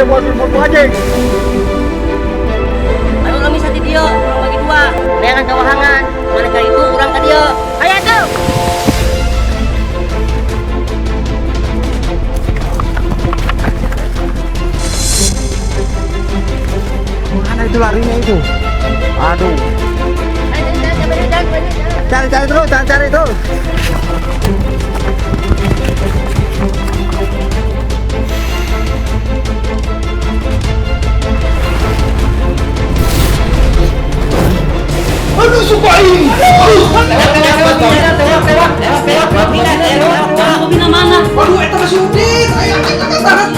buat foto aja. Ayo kami satu dia, orang bagi dua. Neangan kawahangan, mana kali itu orang ke dia. Ayo tuh. Mana itu larinya itu? Aduh. Cari terus, cari terus. Aduh, suka ini. Aduh, itu masih udik. Ayo, tahan.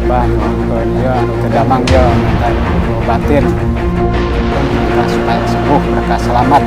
Bang dia terdamang dia batin supaya sembuh mereka selamat.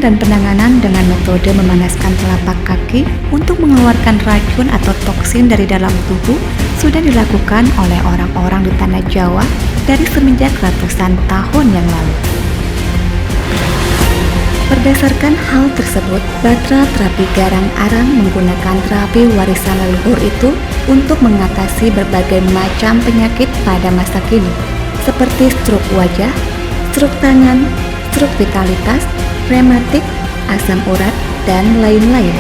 Dan penanganan dengan metode memanaskan telapak kaki untuk mengeluarkan racun atau toksin dari dalam tubuh sudah dilakukan oleh orang-orang di tanah Jawa dari semenjak ratusan tahun yang lalu. Berdasarkan hal tersebut, Batra Terapi Garang Arang menggunakan terapi warisan leluhur itu untuk mengatasi berbagai macam penyakit pada masa kini, seperti stroke wajah, stroke tangan, stroke vitalitas, rematik, asam urat, dan lain-lain.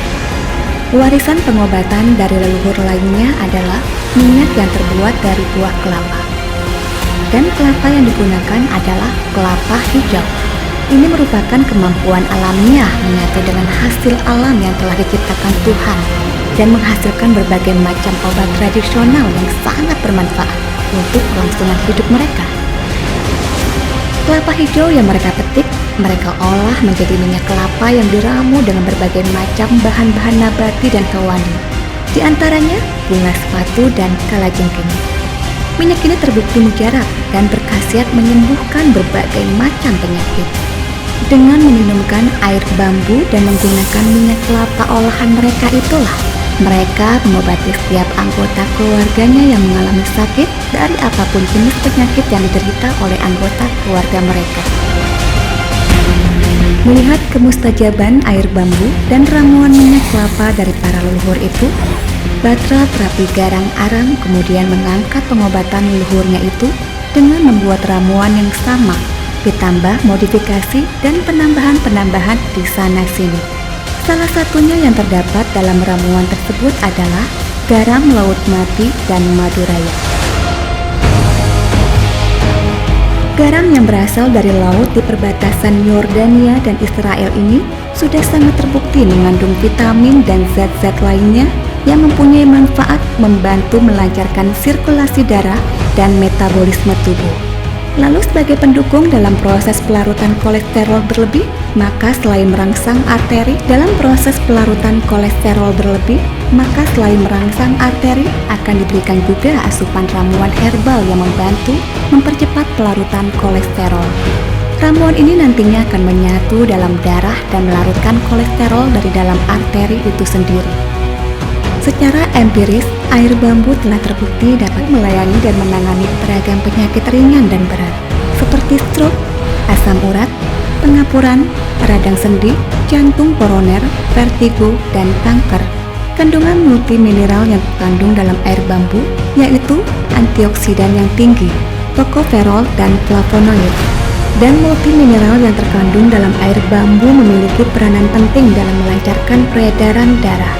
Warisan pengobatan dari leluhur lainnya adalah minyak yang terbuat dari buah kelapa. Dan kelapa yang digunakan adalah kelapa hijau. Ini merupakan kemampuan alamiah menyatu dengan hasil alam yang telah diciptakan Tuhan dan menghasilkan berbagai macam obat tradisional yang sangat bermanfaat untuk kelangsungan hidup mereka. Kelapa hijau yang mereka petik, mereka olah menjadi minyak kelapa yang diramu dengan berbagai macam bahan-bahan nabati dan hewani, di antaranya bunga sepatu dan kalajengking. Minyak ini terbukti mujarab dan berkhasiat menyembuhkan berbagai macam penyakit. Dengan meminumkan air bambu dan menggunakan minyak kelapa olahan mereka itulah, mereka mengobati setiap anggota keluarganya yang mengalami sakit dari apapun jenis penyakit yang diderita oleh anggota keluarga mereka. Melihat kemustajaban air bambu dan ramuan minyak kelapa dari para leluhur itu, Batra Terapi Garang Arang kemudian mengangkat pengobatan leluhurnya itu dengan membuat ramuan yang sama, ditambah modifikasi dan penambahan-penambahan di sana-sini. Salah satunya yang terdapat dalam ramuan tersebut adalah garam laut mati dan madu raya. Garam yang berasal dari laut di perbatasan Yordania dan Israel ini sudah sangat terbukti mengandung vitamin dan zat-zat lainnya yang mempunyai manfaat membantu melancarkan sirkulasi darah dan metabolisme tubuh. Lalu sebagai pendukung dalam proses pelarutan kolesterol berlebih, maka selain merangsang arteri dalam proses pelarutan kolesterol berlebih, maka selain merangsang arteri akan diberikan juga asupan ramuan herbal yang membantu mempercepat pelarutan kolesterol. Ramuan ini nantinya akan menyatu dalam darah dan melarutkan kolesterol dari dalam arteri itu sendiri. Secara empiris, air bambu telah terbukti dapat melayani dan menangani beragam penyakit ringan dan berat, seperti stroke, asam urat, pengapuran, radang sendi, jantung koroner, vertigo, dan kanker. Kandungan multimineral yang terkandung dalam air bambu yaitu antioksidan yang tinggi, tokoferol, dan flavonoid. Dan multimineral yang terkandung dalam air bambu memiliki peranan penting dalam melancarkan peredaran darah.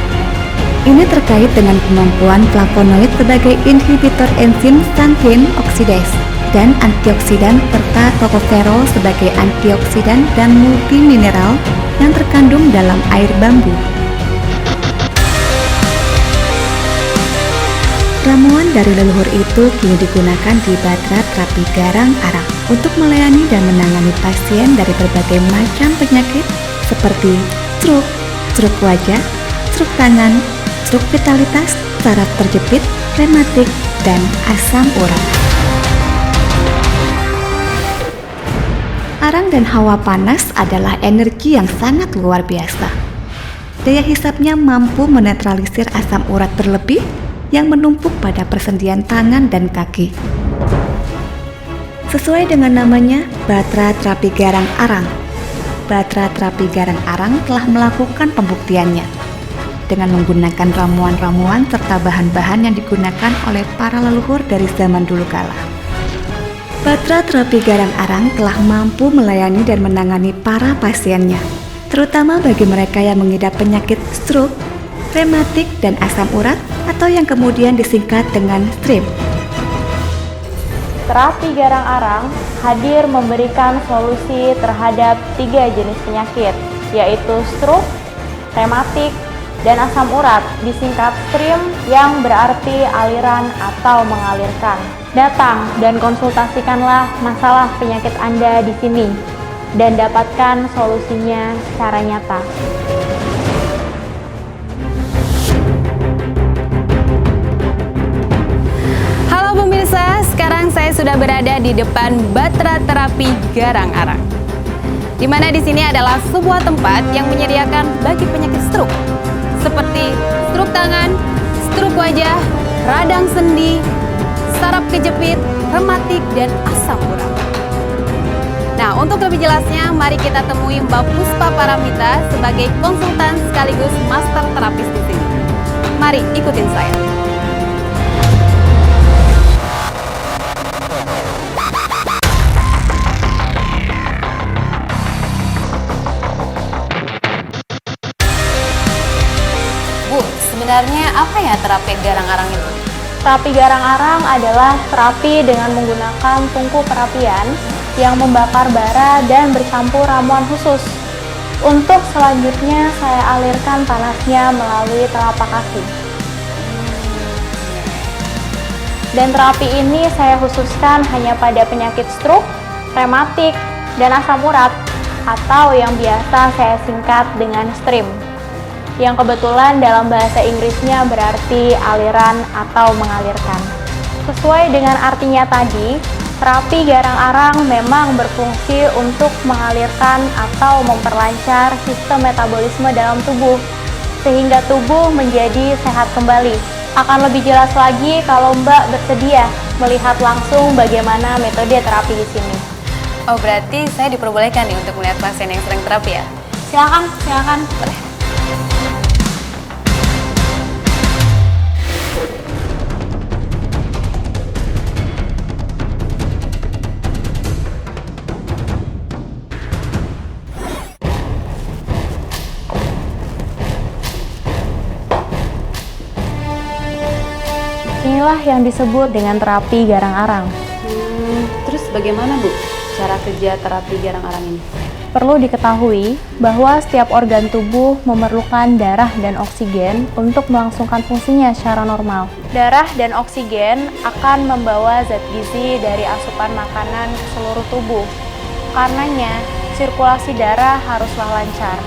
Ini terkait dengan kemampuan flavonoid sebagai inhibitor enzim xanthine oxidase dan antioksidan serta tokoferol sebagai antioksidan dan multimineral yang terkandung dalam air bambu. Ramuan dari leluhur itu kini digunakan di Batra Terapi Garang Arang untuk melayani dan menangani pasien dari berbagai macam penyakit seperti stroke wajah, stroke tangan, stroke vitalitas, saraf terjepit, rematik, dan asam urat. Arang dan hawa panas adalah energi yang sangat luar biasa. Daya hisapnya mampu menetralisir asam urat berlebih yang menumpuk pada persendian tangan dan kaki. Sesuai dengan namanya, Batra Terapi Garang Arang. Batra Terapi Garang Arang telah melakukan pembuktiannya dengan menggunakan ramuan-ramuan serta bahan-bahan yang digunakan oleh para leluhur dari zaman dulu kala. Batra Terapi Garang Arang telah mampu melayani dan menangani para pasiennya, terutama bagi mereka yang mengidap penyakit stroke, rematik, dan asam urat atau yang kemudian disingkat dengan STRIM. Terapi Garang Arang hadir memberikan solusi terhadap 3 jenis penyakit, yaitu stroke, rematik, dan asam urat, disingkat STRIM yang berarti aliran atau mengalirkan. Datang dan konsultasikanlah masalah penyakit Anda di sini dan dapatkan solusinya secara nyata. Halo pemirsa, sekarang saya sudah berada di depan Batra Terapi Garang Arang. Di mana di sini adalah sebuah tempat yang menyediakan bagi penyakit stroke seperti stroke tangan, stroke wajah, radang sendi, saraf kejepit, rematik, dan asam urat. Nah, untuk lebih jelasnya, mari kita temui Mbak Puspa Paramita sebagai konsultan sekaligus master terapis di sini. Mari ikutin saya. Bu, sebenarnya apa ya terapi garang arang itu? Terapi Garang Arang adalah terapi dengan menggunakan tungku perapian yang membakar bara dan bercampur ramuan khusus. Untuk selanjutnya saya alirkan panasnya melalui telapak kaki. Dan terapi ini saya khususkan hanya pada penyakit stroke, rematik, dan asam urat atau yang biasa saya singkat dengan STRIM, yang kebetulan dalam bahasa Inggrisnya berarti aliran atau mengalirkan. Sesuai dengan artinya tadi, terapi Garang Arang memang berfungsi untuk mengalirkan atau memperlancar sistem metabolisme dalam tubuh, sehingga tubuh menjadi sehat kembali. Akan lebih jelas lagi kalau Mbak bersedia melihat langsung bagaimana metode terapi di sini. Oh, berarti saya diperbolehkan nih untuk melihat pasien yang sering terapi ya? Silakan, silakan. Boleh. Inilah yang disebut dengan terapi Garang Arang. Terus bagaimana Bu cara kerja terapi garang arang ini? Perlu diketahui bahwa setiap organ tubuh memerlukan darah dan oksigen untuk melangsungkan fungsinya secara normal. Darah dan oksigen akan membawa zat gizi dari asupan makanan ke seluruh tubuh. Karenanya, sirkulasi darah haruslah lancar.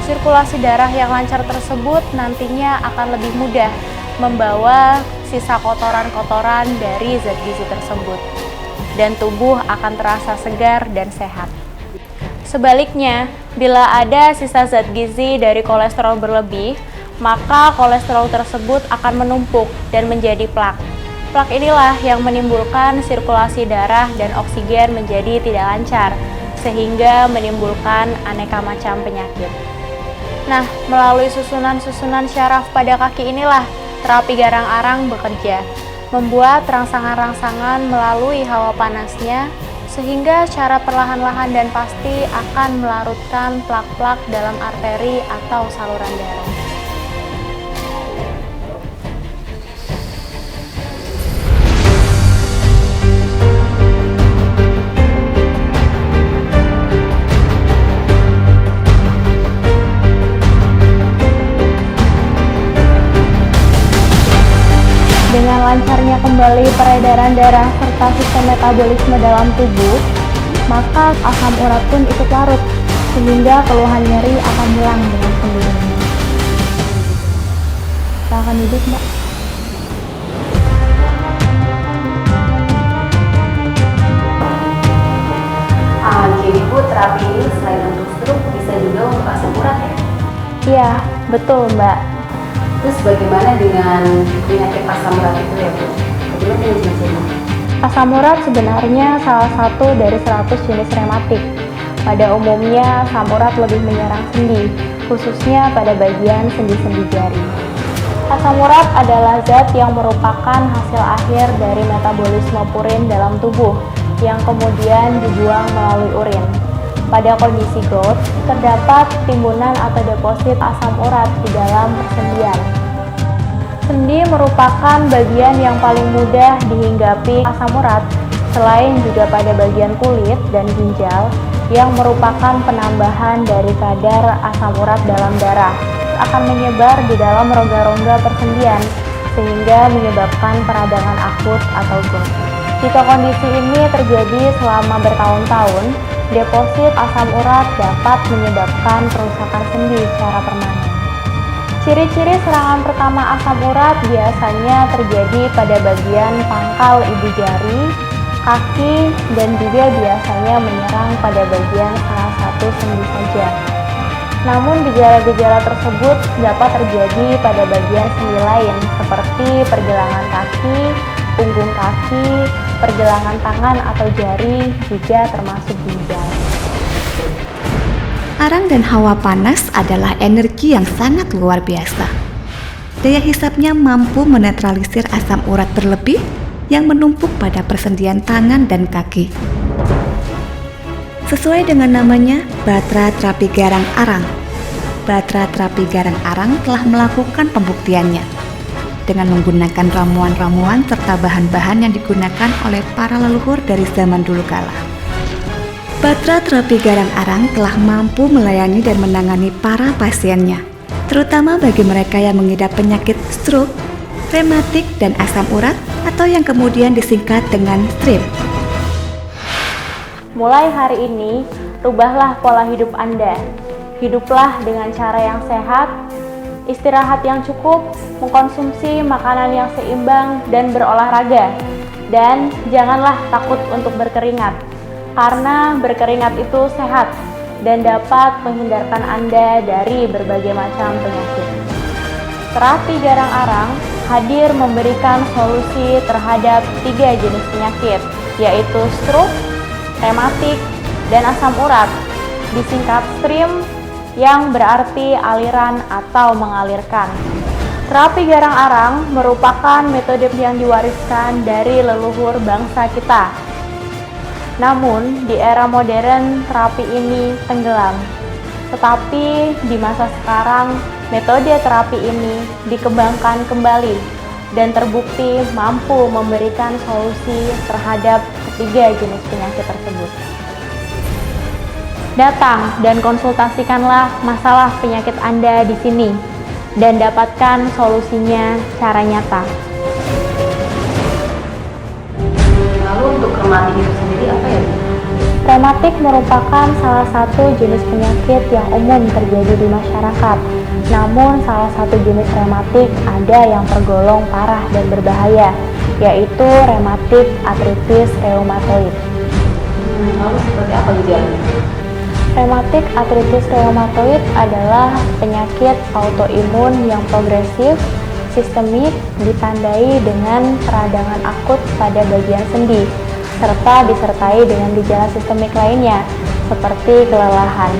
Sirkulasi darah yang lancar tersebut nantinya akan lebih mudah membawa sisa kotoran-kotoran dari zat gizi tersebut, dan tubuh akan terasa segar dan sehat. Sebaliknya, bila ada sisa zat gizi dari kolesterol berlebih, maka kolesterol tersebut akan menumpuk dan menjadi plak. Plak inilah yang menimbulkan sirkulasi darah dan oksigen menjadi tidak lancar, sehingga menimbulkan aneka macam penyakit. Nah, melalui susunan-susunan syaraf pada kaki inilah terapi Garang Arang bekerja, membuat rangsangan-rangsangan melalui hawa panasnya, sehingga secara perlahan-lahan dan pasti akan melarutkan plak-plak dalam arteri atau saluran darah. lancarnya kembali peredaran darah serta sistem metabolisme dalam tubuh, maka asam urat pun ikut larut, sehingga keluhan nyeri akan hilang dengan sendirinya. Silakan duduk, Mbak. Jadi Bu, terapi ini selain untuk stroke bisa juga untuk asam urat ya? Iya, betul Mbak. Terus bagaimana dengan penyakit asam urat itu ya Bu? Bagaimana jenisnya? Asam urat sebenarnya salah satu dari 100 jenis rematik. Pada umumnya, asam urat lebih menyerang sendi, khususnya pada bagian sendi-sendi jari. Asam urat adalah zat yang merupakan hasil akhir dari metabolisme purin dalam tubuh, yang kemudian dibuang melalui urin. Pada kondisi GOUT, terdapat timbunan atau deposit asam urat di dalam persendian. Sendi merupakan bagian yang paling mudah dihinggapi asam urat, selain juga pada bagian kulit dan ginjal yang merupakan penambahan dari kadar asam urat dalam darah, akan menyebar di dalam rongga-rongga persendian, sehingga menyebabkan peradangan akut atau GOUT. Jika kondisi ini terjadi selama bertahun-tahun, deposit asam urat dapat menyebabkan kerusakan sendi secara permanen. Ciri-ciri serangan pertama asam urat biasanya terjadi pada bagian pangkal ibu jari, kaki, dan juga biasanya menyerang pada bagian salah satu sendi saja. Namun gejala-gejala tersebut dapat terjadi pada bagian sendi lain seperti pergelangan kaki, punggung kaki, pergelangan tangan atau jari, juga termasuk ginjal. Arang dan hawa panas adalah energi yang sangat luar biasa. Daya hisapnya mampu menetralisir asam urat berlebih yang menumpuk pada persendian tangan dan kaki. Sesuai dengan namanya, Batra Terapi Garang Arang. Batra Terapi Garang Arang telah melakukan pembuktiannya dengan menggunakan ramuan-ramuan serta bahan-bahan yang digunakan oleh para leluhur dari zaman dulu kala. Batra Terapi Garang Arang telah mampu melayani dan menangani para pasiennya, terutama bagi mereka yang mengidap penyakit stroke, rematik, dan asam urat atau yang kemudian disingkat dengan STRIP. Mulai hari ini, rubahlah pola hidup Anda. Hiduplah dengan cara yang sehat, istirahat yang cukup, mengkonsumsi makanan yang seimbang, dan berolahraga. Dan janganlah takut untuk berkeringat, karena berkeringat itu sehat dan dapat menghindarkan Anda dari berbagai macam penyakit. Terapi Garang Arang hadir memberikan solusi terhadap 3 jenis penyakit, yaitu stroke, rematik, dan asam urat, disingkat STRIM, yang berarti aliran atau mengalirkan. Terapi Garang Arang merupakan metode yang diwariskan dari leluhur bangsa kita. Namun, di era modern, terapi ini tenggelam. Tetapi, di masa sekarang, metode terapi ini dikembangkan kembali dan terbukti mampu memberikan solusi terhadap ketiga jenis penyakit tersebut. Datang dan konsultasikanlah masalah penyakit Anda di sini dan dapatkan solusinya secara nyata. Lalu untuk rematik itu sendiri apa ya Bu? Rematik merupakan salah satu jenis penyakit yang umum terjadi di masyarakat. Namun salah satu jenis rematik ada yang tergolong parah dan berbahaya, yaitu rematik artritis reumatoid. Lalu seperti apa gejalanya? Rematik artritis reumatoid adalah penyakit autoimun yang progresif, sistemik, ditandai dengan peradangan akut pada bagian sendi, serta disertai dengan gejala sistemik lainnya, seperti kelelahan.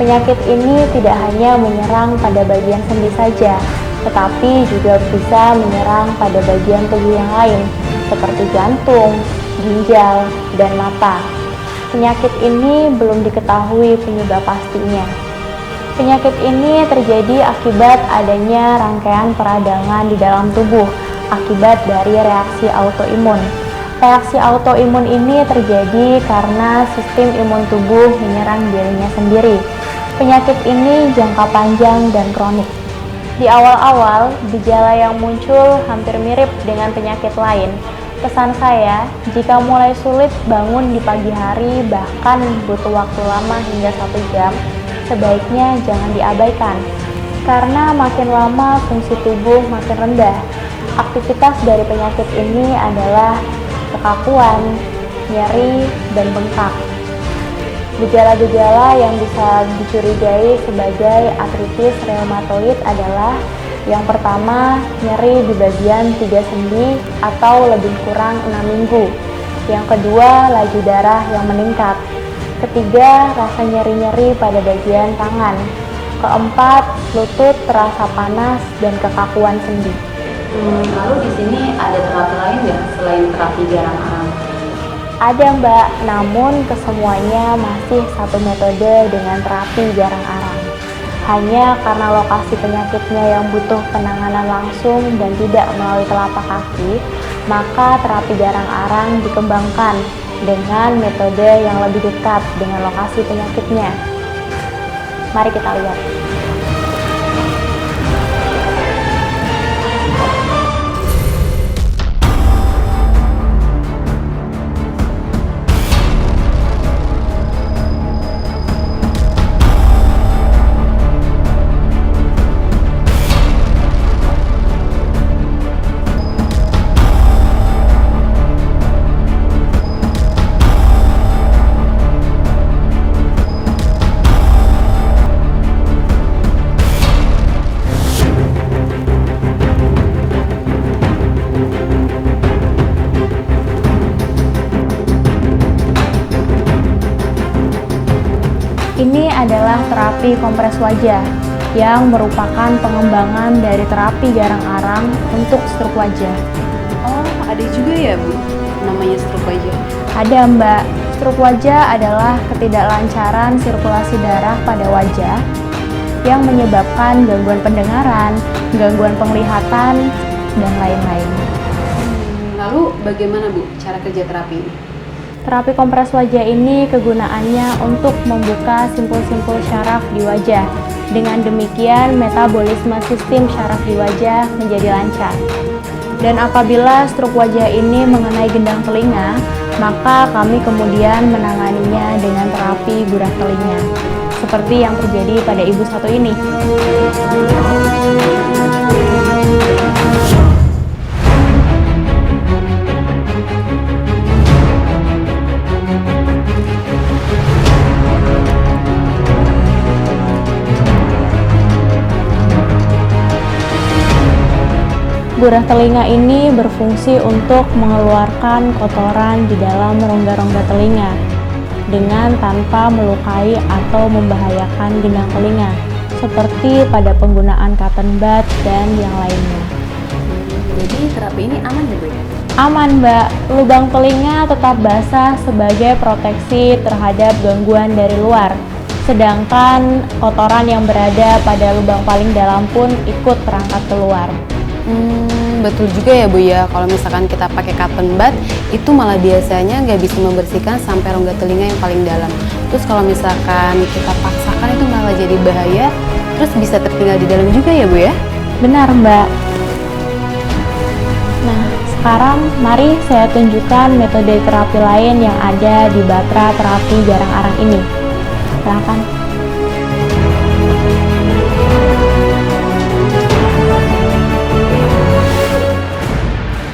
Penyakit ini tidak hanya menyerang pada bagian sendi saja, tetapi juga bisa menyerang pada bagian tubuh yang lain, seperti jantung, ginjal, dan mata. Penyakit ini belum diketahui penyebab pastinya. Penyakit ini terjadi akibat adanya rangkaian peradangan di dalam tubuh akibat dari reaksi autoimun. Reaksi autoimun ini terjadi karena sistem imun tubuh menyerang dirinya sendiri. Penyakit ini jangka panjang dan kronik. Di awal-awal, gejala yang muncul hampir mirip dengan penyakit lain. Pesan saya, jika mulai sulit bangun di pagi hari, bahkan butuh waktu lama hingga 1 jam, sebaiknya jangan diabaikan. Karena makin lama fungsi tubuh makin rendah. Aktivitas dari penyakit ini adalah kekakuan, nyeri, dan bengkak. Gejala-gejala yang bisa dicurigai sebagai artritis reumatoid adalah yang pertama, nyeri di bagian 3 sendi atau lebih kurang 6 minggu. Yang kedua, laju darah yang meningkat. Ketiga, rasa nyeri-nyeri pada bagian tangan. Keempat, lutut terasa panas dan kekakuan sendi. Lalu di sini ada terapi lain nggak selain terapi garang arang? Ada Mbak, namun kesemuanya masih satu metode dengan terapi garang arang. Hanya karena lokasi penyakitnya yang butuh penanganan langsung dan tidak melalui telapak kaki, maka terapi garang arang dikembangkan dengan metode yang lebih dekat dengan lokasi penyakitnya. Mari kita lihat. Ini adalah terapi kompres wajah yang merupakan pengembangan dari terapi garang arang untuk stroke wajah. Oh, ada juga ya Bu, namanya stroke wajah? Ada Mbak, stroke wajah adalah ketidaklancaran sirkulasi darah pada wajah yang menyebabkan gangguan pendengaran, gangguan penglihatan, dan lain-lain. Lalu bagaimana Bu cara kerja terapi ini? Terapi kompres wajah ini kegunaannya untuk membuka simpul-simpul syaraf di wajah. Dengan demikian, metabolisme sistem syaraf di wajah menjadi lancar. Dan apabila stroke wajah ini mengenai gendang telinga, maka kami kemudian menanganinya dengan terapi gurah telinga. Seperti yang terjadi pada ibu satu ini. Gurah telinga ini berfungsi untuk mengeluarkan kotoran di dalam rongga-rongga telinga dengan tanpa melukai atau membahayakan gendang telinga, seperti pada penggunaan cotton bud dan yang lainnya. Jadi terapi ini aman ya Bu? Aman Mbak, lubang telinga tetap basah sebagai proteksi terhadap gangguan dari luar, sedangkan kotoran yang berada pada lubang paling dalam pun ikut terangkat keluar. Betul juga ya Bu ya, kalau misalkan kita pakai cotton bud itu malah biasanya nggak bisa membersihkan sampai rongga telinga yang paling dalam. Terus kalau misalkan kita paksakan itu malah jadi bahaya, terus bisa tertinggal di dalam juga ya Bu ya? Benar Mbak. Nah, sekarang mari saya tunjukkan metode terapi lain yang ada di Batra terapi garang arang ini. Silakan.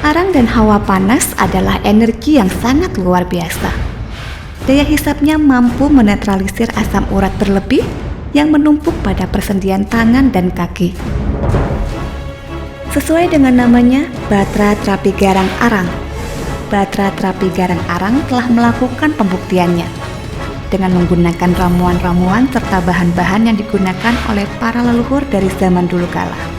Arang dan hawa panas adalah energi yang sangat luar biasa. Daya hisapnya mampu menetralisir asam urat berlebih yang menumpuk pada persendian tangan dan kaki. Sesuai dengan namanya, Batra terapi garang arang. Batra terapi garang arang telah melakukan pembuktiannya dengan menggunakan ramuan-ramuan serta bahan-bahan yang digunakan oleh para leluhur dari zaman dulu kala.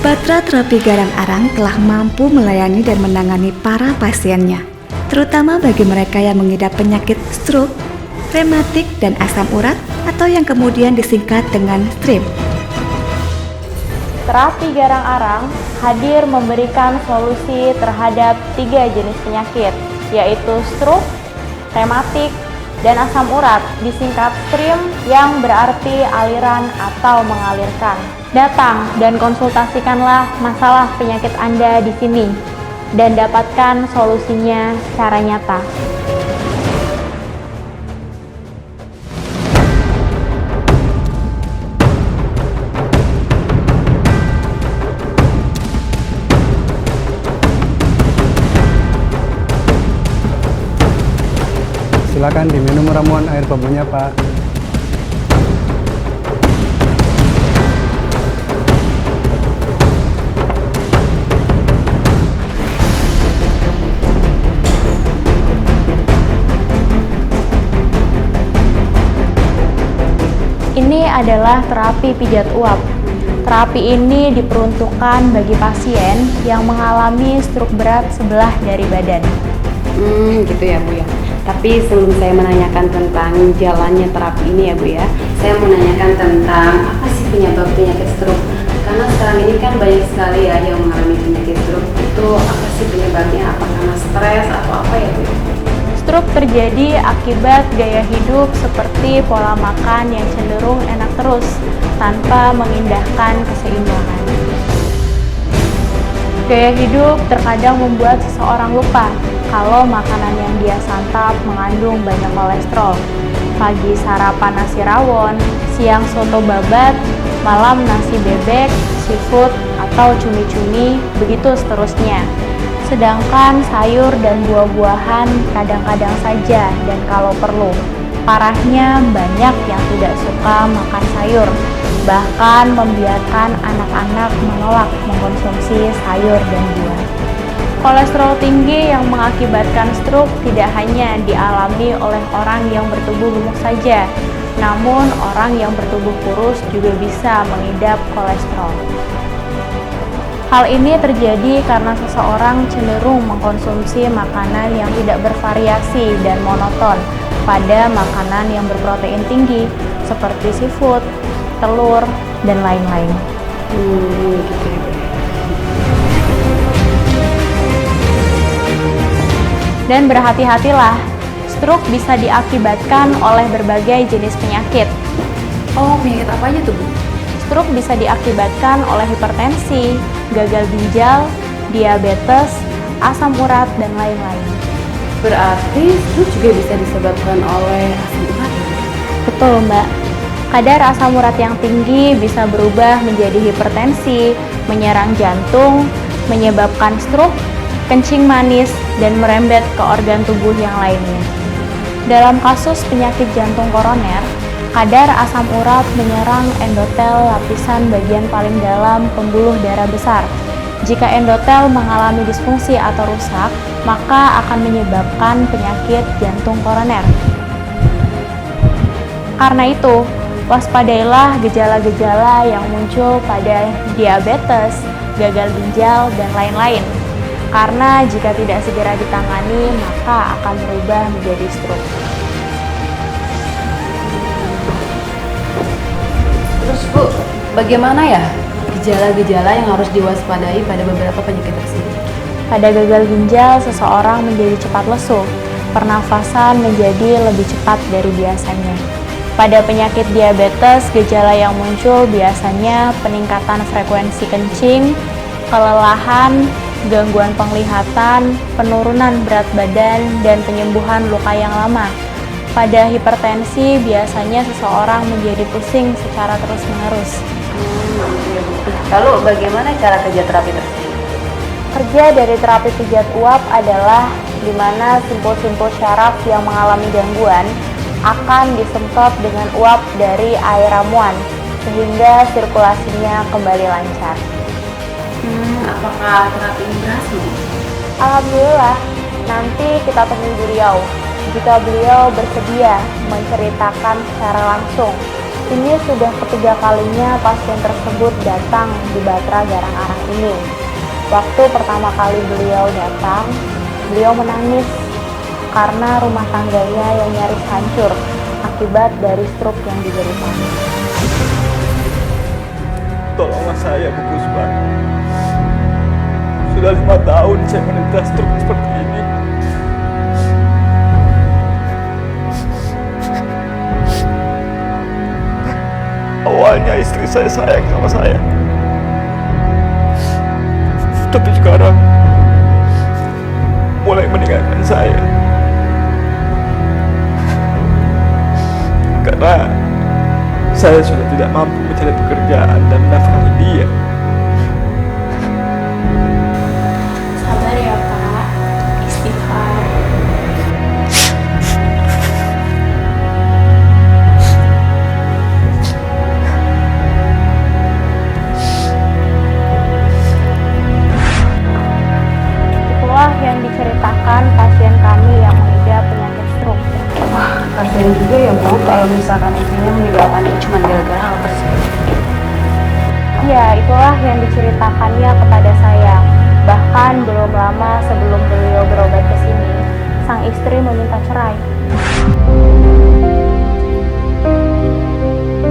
Batra terapi garang arang telah mampu melayani dan menangani para pasiennya, terutama bagi mereka yang mengidap penyakit stroke, rematik, dan asam urat atau yang kemudian disingkat dengan STRIP. Terapi garang arang hadir memberikan solusi terhadap 3 jenis penyakit, yaitu stroke, rematik, Dan asam urat disingkat stream yang berarti aliran atau mengalirkan. Datang dan konsultasikanlah masalah penyakit Anda di sini dan dapatkan solusinya secara nyata. Silakan diminum ramuan air pembunya, Pak. Ini adalah terapi pijat uap. Terapi ini diperuntukkan bagi pasien yang mengalami stroke berat sebelah dari badan. Gitu ya Bu ya. Tapi sebelum saya menanyakan tentang jalannya terapi ini ya Bu ya, saya mau menanyakan tentang apa sih penyebab penyakit stroke? Karena sekarang ini kan banyak sekali ya yang mengalami penyakit stroke. Itu apa sih penyebabnya? Apa karena stres atau apa ya Bu? Stroke terjadi akibat gaya hidup seperti pola makan yang cenderung enak terus tanpa mengindahkan keseimbangan. Gaya hidup terkadang membuat seseorang lupa kalau makanan yang dia santap mengandung banyak kolesterol. Pagi sarapan nasi rawon, siang soto babat, malam nasi bebek, seafood, atau cumi-cumi, begitu seterusnya. Sedangkan sayur dan buah-buahan kadang-kadang saja dan kalau perlu. Parahnya banyak yang tidak suka makan sayur, bahkan membiarkan anak-anak menolak mengkonsumsi sayur dan buah. Kolesterol tinggi yang mengakibatkan stroke tidak hanya dialami oleh orang yang bertubuh gemuk saja, namun orang yang bertubuh kurus juga bisa mengidap kolesterol. Hal ini terjadi karena seseorang cenderung mengkonsumsi makanan yang tidak bervariasi dan monoton pada makanan yang berprotein tinggi seperti seafood, telur, dan lain-lain. Gitu ya. Dan berhati-hatilah, stroke bisa diakibatkan oleh berbagai jenis penyakit. Oh, penyakit apa aja tuh Bu? Stroke bisa diakibatkan oleh hipertensi, gagal ginjal, diabetes, asam urat, dan lain-lain. Berarti stroke juga bisa disebabkan oleh asam urat? Betul, Mbak. Kadar asam urat yang tinggi bisa berubah menjadi hipertensi, menyerang jantung, menyebabkan stroke, kencing manis, dan merembet ke organ tubuh yang lainnya. Dalam kasus penyakit jantung koroner, kadar asam urat menyerang endotel lapisan bagian paling dalam pembuluh darah besar. Jika endotel mengalami disfungsi atau rusak, maka akan menyebabkan penyakit jantung koroner. Karena itu, waspadailah gejala-gejala yang muncul pada diabetes, gagal ginjal, dan lain-lain. Karena jika tidak segera ditangani, maka akan berubah menjadi stroke. Terus Bu, bagaimana ya gejala-gejala yang harus diwaspadai pada beberapa penyakit tersebut? Pada gagal ginjal, seseorang menjadi cepat lesu, pernafasan menjadi lebih cepat dari biasanya. Pada penyakit diabetes, gejala yang muncul biasanya peningkatan frekuensi kencing, kelelahan, gangguan penglihatan, penurunan berat badan, dan penyembuhan luka yang lama. Pada hipertensi, biasanya seseorang menjadi pusing secara terus-menerus. Lalu bagaimana cara kerja terapi tersebut? Kerja dari terapi pijat uap adalah di mana simpul-simpul syaraf yang mengalami gangguan akan disemprot dengan uap dari air ramuan sehingga sirkulasinya kembali lancar. Apakah terapi ini berhasil? Alhamdulillah, nanti kita temui beliau jika beliau bersedia menceritakan secara langsung. Ini sudah ketiga kalinya pasien tersebut datang di Batra Garang Arang ini. Waktu pertama kali beliau datang, beliau menangis karena rumah tangganya yang nyaris hancur akibat dari stroke yang diderita. Tolonglah saya, Bu Puspa. Sudah 5 tahun saya menderita stroke seperti ini. Awalnya istri saya sayang sama saya. Tapi sekarang mulai meninggalkan saya. Karena saya sudah tidak mampu mencari pekerjaan dan menafkahi dia. Sabar ya Pak, istighfar. Itulah yang diceritakan pasien kami yang mengidap penyakit stroke. Kasian juga ya Bu, kalau misalkan istrinya meninggalkan cuma gara-gara hal tersebut. Ya, itulah yang diceritakannya kepada saya. Bahkan belum lama sebelum beliau berobat ke sini, sang istri meminta cerai.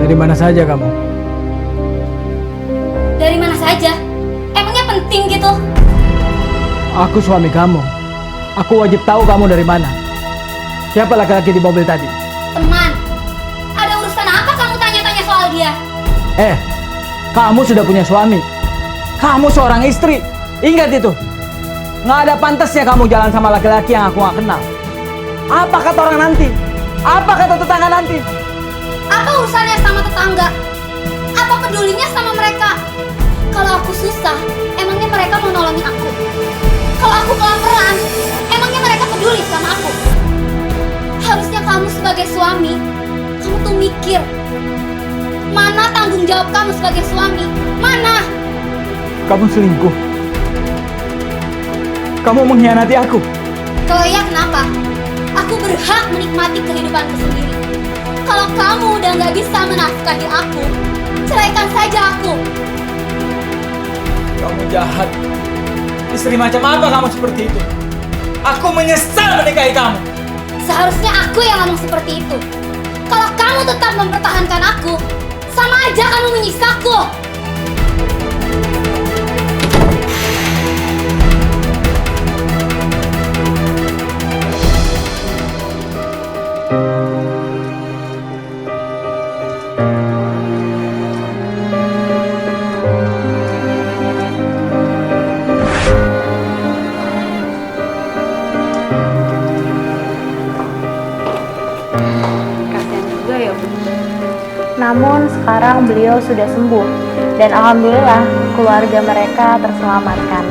Dari mana saja kamu? Dari mana saja? Emangnya penting gitu? Aku suami kamu. Aku wajib tahu kamu dari mana. Siapa laki-laki di mobil tadi? Teman, ada urusan apa kamu tanya-tanya soal dia? Kamu sudah punya suami. Kamu seorang istri. Ingat itu. Nggak ada pantasnya kamu jalan sama laki-laki yang aku nggak kenal. Apa kata orang nanti? Apa kata tetangga nanti? Apa urusannya sama tetangga? Apa pedulinya sama mereka? Kalau aku susah, emangnya mereka mau nolongin aku? Kalau aku kelaparan, emangnya mereka peduli sama aku? Harusnya kamu sebagai suami, kamu tuh mikir, mana tanggung jawab kamu sebagai suami? Mana? Kamu selingkuh. Kamu mengkhianati aku. Kalau iya kenapa? Aku berhak menikmati kehidupanku sendiri. Kalau kamu udah gak bisa menafkahi aku, ceraikan saja aku. Kamu jahat. Istri macam apa kamu seperti itu? Aku menyesal menikahi kamu. Seharusnya aku yang ngomong seperti itu. Kalau kamu tetap mempertahankan aku, sama aja kamu menyisaku. Kasian juga ya Bu. Namun sekarang beliau sudah sembuh dan alhamdulillah keluarga mereka terselamatkan.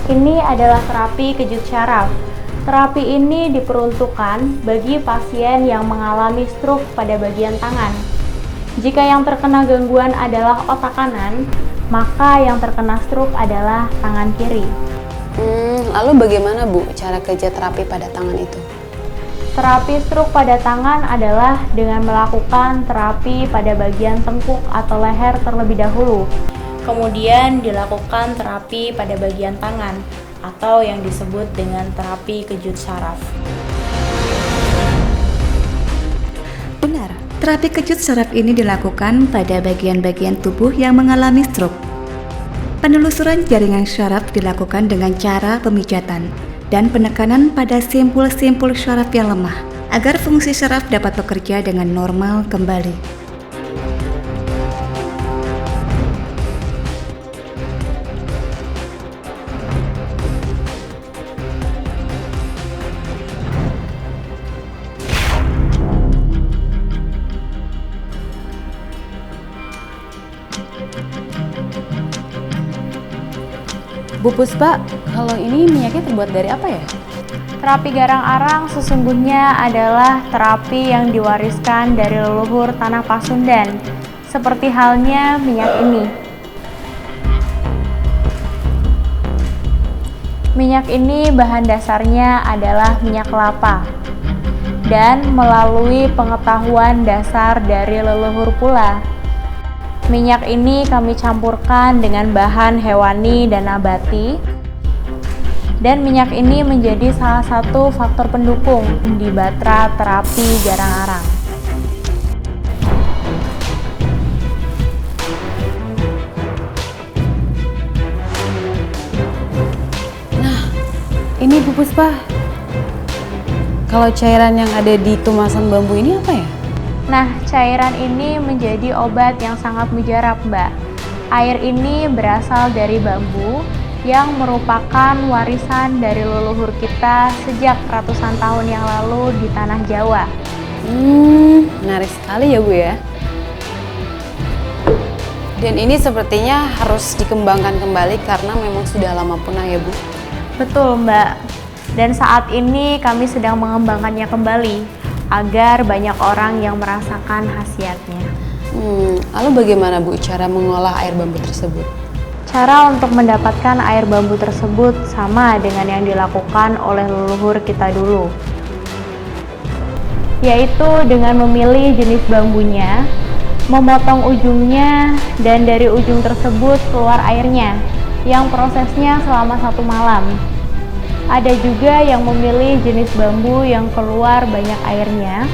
Ini adalah terapi kejut syaraf. Terapi ini diperuntukkan bagi pasien yang mengalami stroke pada bagian tangan. Jika yang terkena gangguan adalah otak kanan, maka yang terkena stroke adalah tangan kiri. Lalu bagaimana Bu cara kerja terapi pada tangan itu? Terapi stroke pada tangan adalah dengan melakukan terapi pada bagian tengkuk atau leher terlebih dahulu. Kemudian dilakukan terapi pada bagian tangan atau yang disebut dengan terapi kejut syaraf. Benar, terapi kejut syaraf ini dilakukan pada bagian-bagian tubuh yang mengalami stroke. Penelusuran jaringan syaraf dilakukan dengan cara pemijatan dan penekanan pada simpul-simpul syaraf yang lemah agar fungsi syaraf dapat bekerja dengan normal kembali. Bu Puspa, kalau ini minyaknya terbuat dari apa ya? Terapi garang arang sesungguhnya adalah terapi yang diwariskan dari leluhur tanah Pasundan, seperti halnya minyak ini. Minyak ini bahan dasarnya adalah minyak kelapa, dan melalui pengetahuan dasar dari leluhur pula, Minyak ini kami campurkan dengan bahan hewani dan nabati. Dan minyak ini menjadi salah satu faktor pendukung di Batra terapi garang arang. Nah, ini Bu Puspa. Kalau cairan yang ada di tumasan bambu ini apa ya? Nah, cairan ini menjadi obat yang sangat mujarab, Mbak. Air ini berasal dari bambu yang merupakan warisan dari leluhur kita sejak ratusan tahun yang lalu di tanah Jawa. Menarik sekali ya Bu ya. Dan ini sepertinya harus dikembangkan kembali karena memang sudah lama punah ya Bu. Betul Mbak. Dan saat ini kami sedang mengembangkannya kembali agar banyak orang yang merasakan khasiatnya. Lalu bagaimana Bu cara mengolah air bambu tersebut? Cara untuk mendapatkan air bambu tersebut sama dengan yang dilakukan oleh leluhur kita dulu, yaitu dengan memilih jenis bambunya, memotong ujungnya, dan dari ujung tersebut keluar airnya, yang prosesnya selama 1 malam. Ada juga yang memilih jenis bambu yang keluar banyak airnya,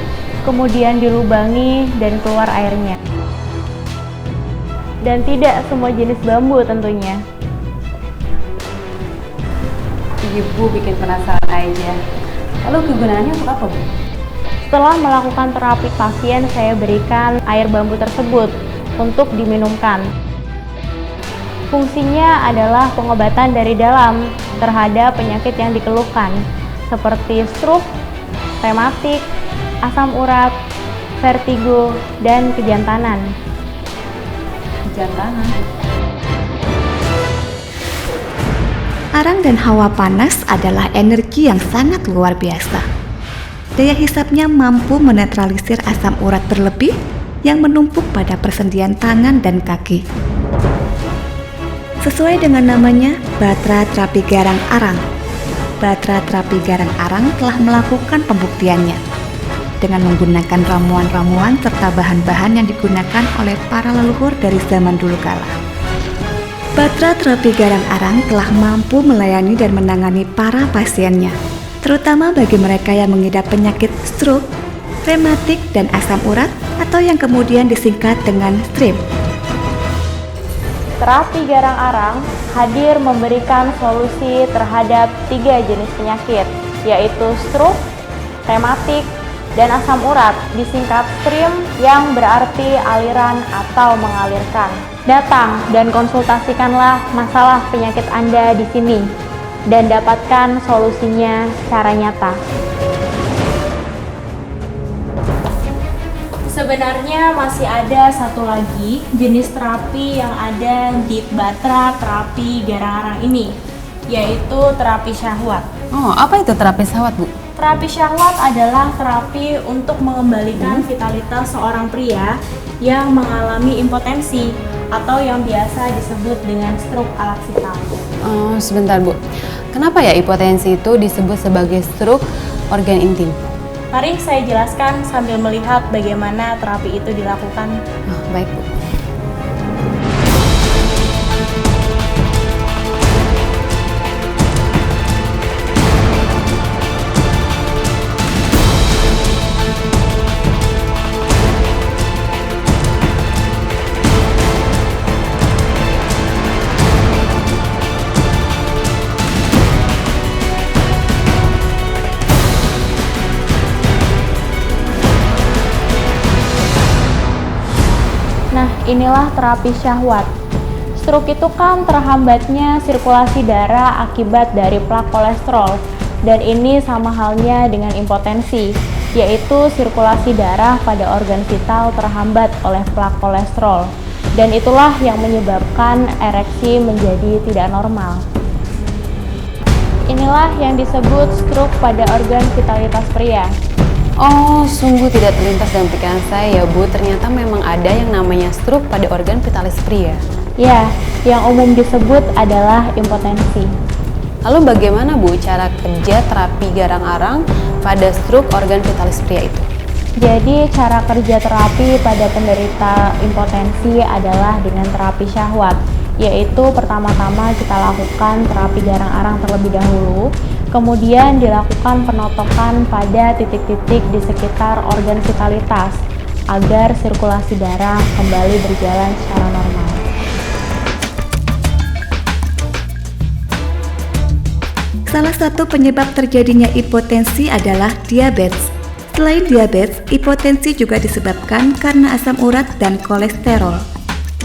kemudian dilubangi dan keluar airnya. Dan tidak semua jenis bambu tentunya. Ibu bikin penasaran aja. Lalu kegunaannya untuk apa Bu? Setelah melakukan terapi pasien, saya berikan air bambu tersebut untuk diminumkan. Fungsinya adalah pengobatan dari dalam terhadap penyakit yang dikeluhkan seperti stroke, rematik, asam urat, vertigo, dan kejantanan. Arang dan hawa panas adalah energi yang sangat luar biasa. Daya hisapnya mampu menetralisir asam urat berlebih yang menumpuk pada persendian tangan dan kaki. Sesuai dengan namanya, Batra Terapi Garang Arang. Batra Terapi Garang Arang telah melakukan pembuktiannya dengan menggunakan ramuan-ramuan serta bahan-bahan yang digunakan oleh para leluhur dari zaman dulu kala. Batra Terapi Garang Arang telah mampu melayani dan menangani para pasiennya, terutama bagi mereka yang mengidap penyakit stroke, rematik, dan asam urat atau yang kemudian disingkat dengan STRIP. Terapi garang arang hadir memberikan solusi terhadap 3 jenis penyakit, yaitu stroke, rematik, dan asam urat, disingkat STRIM yang berarti aliran atau mengalirkan. Datang dan konsultasikanlah masalah penyakit Anda di sini dan dapatkan solusinya secara nyata. Sebenarnya masih ada satu lagi jenis terapi yang ada di Batra Terapi Garang Arang ini, yaitu terapi syahwat. Oh, apa itu terapi syahwat Bu? Terapi syahwat adalah terapi untuk mengembalikan vitalitas seorang pria yang mengalami impotensi atau yang biasa disebut dengan stroke alaksikal. Oh, sebentar Bu. Kenapa ya impotensi itu disebut sebagai stroke organ intim? Mari saya jelaskan sambil melihat bagaimana terapi itu dilakukan. Oh, baik Bu. Nah, inilah terapi syahwat. Stroke itu kan terhambatnya sirkulasi darah akibat dari plak kolesterol. Dan ini sama halnya dengan impotensi, yaitu sirkulasi darah pada organ vital terhambat oleh plak kolesterol. Dan itulah yang menyebabkan ereksi menjadi tidak normal. Inilah yang disebut stroke pada organ vitalitas pria. Oh, sungguh tidak terlintas dalam pikiran saya ya Bu, ternyata memang ada yang namanya stroke pada organ vitalis pria. Ya, yang umum disebut adalah impotensi. Lalu bagaimana Bu cara kerja terapi garang arang pada stroke organ vitalis pria itu? Jadi cara kerja terapi pada penderita impotensi adalah dengan terapi syahwat, yaitu pertama-tama kita lakukan terapi garang-arang terlebih dahulu, kemudian dilakukan penotokan pada titik-titik di sekitar organ vitalitas agar sirkulasi darah kembali berjalan secara normal. Salah satu penyebab terjadinya hipotensi adalah diabetes. Selain diabetes, hipotensi juga disebabkan karena asam urat dan kolesterol.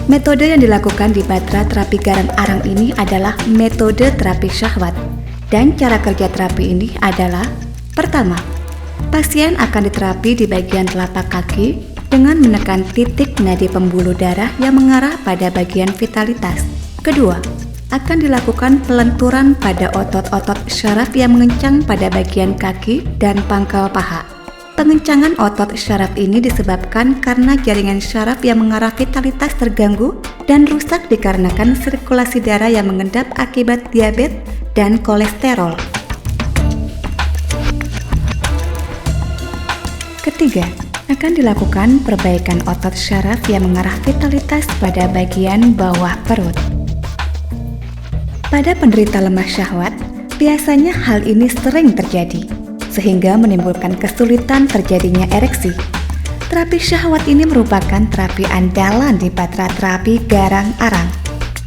Metode yang dilakukan di Batra terapi garam arang ini adalah metode terapi syahwat. Dan cara kerja terapi ini adalah: pertama, pasien akan diterapi di bagian telapak kaki dengan menekan titik nadi pembuluh darah yang mengarah pada bagian vitalitas. Kedua, akan dilakukan pelenturan pada otot-otot syaraf yang mengencang pada bagian kaki dan pangkal paha. Pengencangan otot syaraf ini disebabkan karena jaringan syaraf yang mengarah vitalitas terganggu dan rusak dikarenakan sirkulasi darah yang mengendap akibat diabetes dan kolesterol. Ketiga, akan dilakukan perbaikan otot syaraf yang mengarah vitalitas pada bagian bawah perut. Pada penderita lemah syahwat, biasanya hal ini sering terjadi, sehingga menimbulkan kesulitan terjadinya ereksi. Terapi syahwat ini merupakan terapi andalan di Batra terapi garang arang.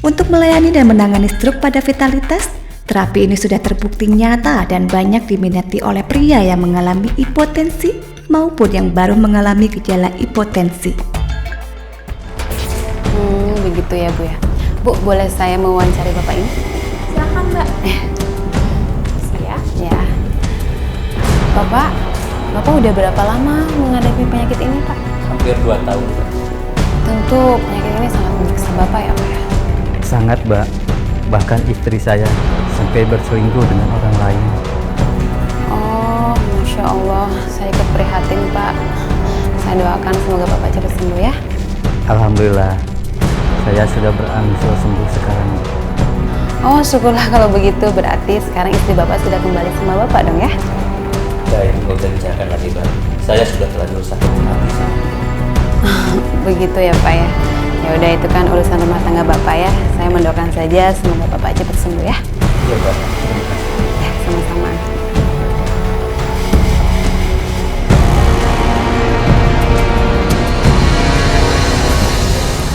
Untuk melayani dan menangani stroke pada vitalitas, terapi ini sudah terbukti nyata dan banyak diminati oleh pria yang mengalami hipotensi maupun yang baru mengalami gejala hipotensi. Begitu ya Bu ya. Bu, boleh saya mewawancari Bapak ini? Silakan Mbak. Ya. Bapak udah berapa lama menghadapi penyakit ini, Pak? Hampir 2 tahun, Pak. Tentu penyakit ini sangat menyiksa Bapak ya, Pak ya? Sangat, Mbak. Bahkan istri saya sampai berselingkuh dengan orang lain. Oh, Masya Allah. Saya ikut prihatin, Pak. Saya doakan semoga Bapak cepat sembuh ya. Alhamdulillah, saya sudah berangsur sembuh sekarang. Oh, syukurlah kalau begitu. Berarti sekarang istri Bapak sudah kembali sama Bapak dong ya? Baik, kau bicarakan lagi, Mbak. Saya sudah terlanjur sakit hati. Begitu ya, Pak ya. Ya udah, itu kan urusan rumah tangga Bapak ya. Saya mendoakan saja semoga Bapak cepat sembuh ya. Iya, Pak. Ya, sama-sama.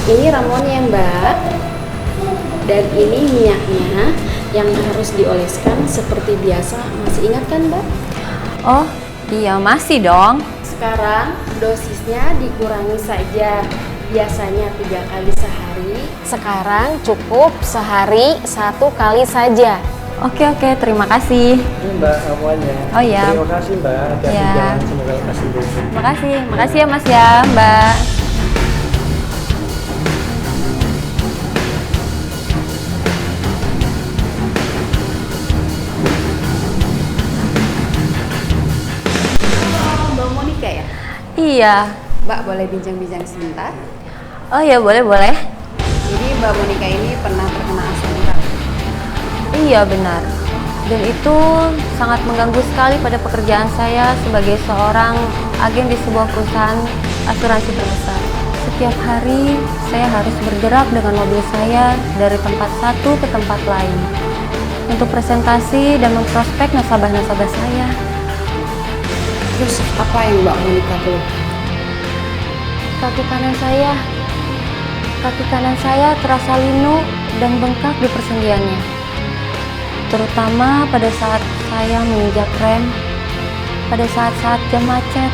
Ini ramuannya Mbak, dan ini minyaknya yang harus dioleskan seperti biasa. Masih ingat kan Mbak? Oh iya, masih dong. Sekarang dosisnya dikurangi saja. Biasanya 3 kali sehari, sekarang cukup sehari 1 kali saja. Oke, terima kasih. Ini Mbak ramuannya. Oh iya. Terima kasih Mbak. Hati-hati Ya. jalan, semoga lekas sembuh. Makasih ya Mas ya, Mbak. Mbak Monica ya? Iya. Mbak boleh bincang-bincang sebentar? Oh iya, boleh. Jadi Mbak Monica ini pernah terkena asam urat? Iya, benar. Dan itu sangat mengganggu sekali pada pekerjaan saya sebagai seorang agen di sebuah perusahaan asuransi terbesar. Setiap hari saya harus bergerak dengan mobil saya dari tempat satu ke tempat lain untuk presentasi dan memprospek nasabah-nasabah saya. Terus apa yang Mbak Monica keluhkan? Kaki kanan saya terasa linu dan bengkak di persendiannya. Terutama pada saat saya menginjak rem, pada saat-saat jam macet.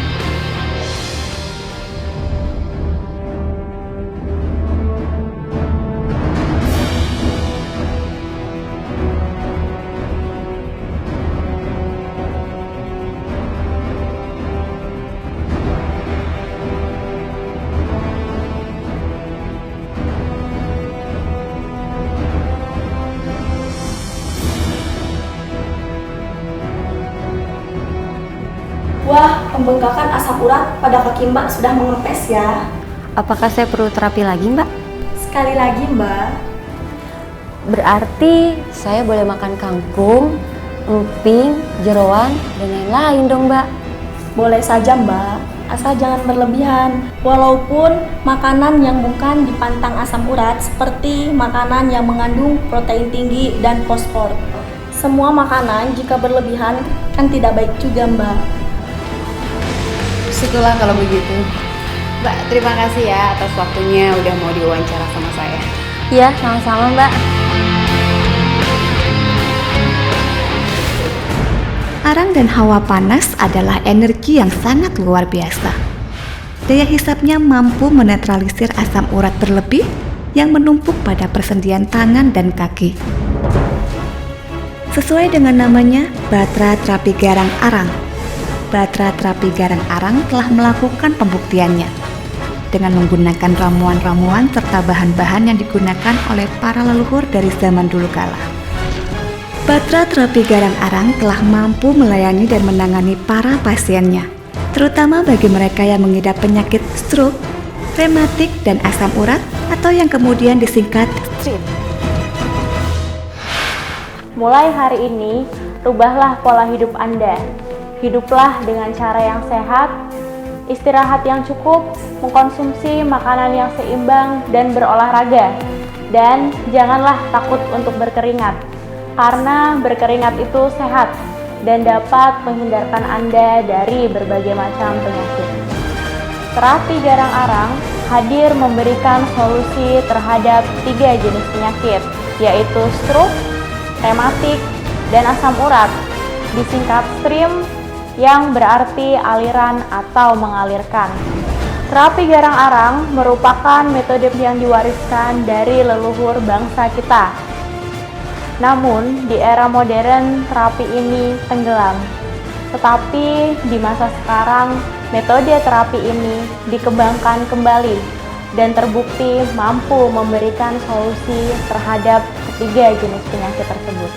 Wah, pembengkakan asam urat pada kaki Mbak sudah mengempes ya. Apakah saya perlu terapi lagi, Mbak? Sekali lagi, Mbak. Berarti saya boleh makan kangkung, emping, jeroan, dan lain-lain dong, Mbak? Boleh saja, Mbak. asal jangan berlebihan. Walaupun makanan yang bukan dipantang asam urat seperti makanan yang mengandung protein tinggi dan fosfor. Semua makanan jika berlebihan kan tidak baik juga, Mbak. Syukurlah kalau begitu. Mbak, terima kasih ya atas waktunya udah mau diwawancara sama saya. Iya, sama-sama Mbak. Arang dan hawa panas adalah energi yang sangat luar biasa. Daya hisapnya mampu menetralisir asam urat berlebih yang menumpuk pada persendian tangan dan kaki. Sesuai dengan namanya, Batra Terapi Garang Arang. Batra Terapi Garang Arang telah melakukan pembuktiannya dengan menggunakan ramuan-ramuan serta bahan-bahan yang digunakan oleh para leluhur dari zaman dulu kala. Batra Terapi Garang Arang telah mampu melayani dan menangani para pasiennya, terutama bagi mereka yang mengidap penyakit stroke, rematik, dan asam urat atau yang kemudian disingkat STRIP. Mulai hari ini, rubahlah pola hidup Anda. Hiduplah dengan cara yang sehat, istirahat yang cukup, mengkonsumsi makanan yang seimbang, dan berolahraga. Dan janganlah takut untuk berkeringat, karena berkeringat itu sehat dan dapat menghindarkan Anda dari berbagai macam penyakit. Terapi Garang Arang hadir memberikan solusi terhadap 3 jenis penyakit, yaitu stroke, rematik, dan asam urat, disingkat STRIM, yang berarti aliran atau mengalirkan. Terapi Garang Arang merupakan metode yang diwariskan dari leluhur bangsa kita. Namun, di era modern, terapi ini tenggelam. Tetapi, di masa sekarang, metode terapi ini dikembangkan kembali dan terbukti mampu memberikan solusi terhadap ketiga jenis penyakit tersebut.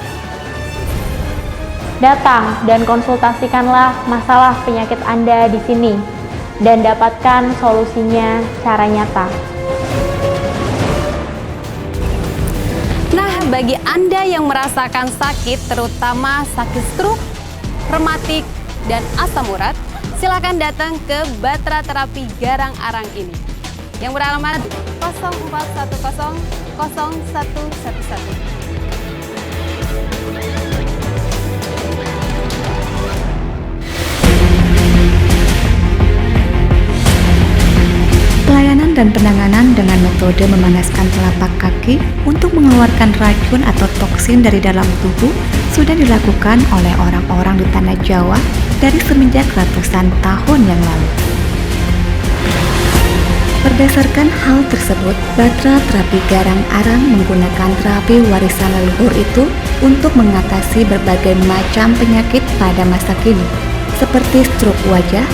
Datang dan konsultasikanlah masalah penyakit Anda di sini dan dapatkan solusinya secara nyata. Nah, bagi Anda yang merasakan sakit, terutama sakit stroke, rematik, dan asam urat, silakan datang ke Batra Terapi Garang Arang ini yang beralamat 0410 0111. Pelayanan dan penanganan dengan metode memanaskan telapak kaki untuk mengeluarkan racun atau toksin dari dalam tubuh sudah dilakukan oleh orang-orang di tanah Jawa dari semenjak ratusan tahun yang lalu. Berdasarkan hal tersebut, Batra Terapi Garang Arang menggunakan terapi warisan leluhur itu untuk mengatasi berbagai macam penyakit pada masa kini, seperti stroke wajah,